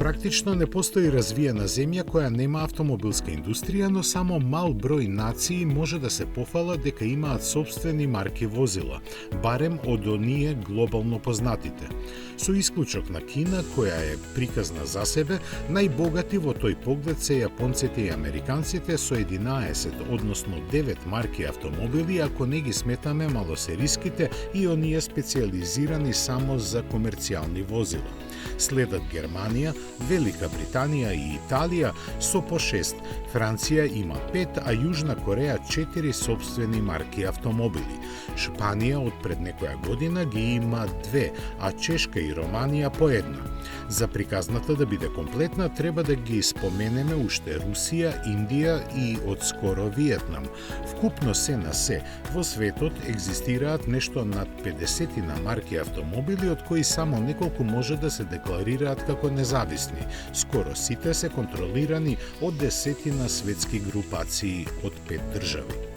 Практично не постои развиена земја која нема автомобилска индустрија, но само мал број нации може да се пофала дека имаат собствени марки возила, барем од оние глобално познатите. Со исклучок на Кина, која е приказна за себе, најбогати во тој поглед се јапонците и американците со 11, односно 9 марки автомобили, ако не ги сметаме малосериските и оние специализирани само за комерцијални возила. Следат Германија, Велика Британија и Италија со по 6, Франција има 5, а Јужна Кореја 4 собствени марки автомобили. Шпанија од пред некоја година ги има 2, а Чешка и Романија по 1. За приказната да биде комплетна, треба да ги споменеме уште Русија, Индија и одскоро Виетнам. Вкупно се на се, во светот екзистираат нешто над 50 на марки автомобили, од кои само неколку може да се декларираат како независни. Скоро сите се контролирани од 10 светски групации од 5 држави.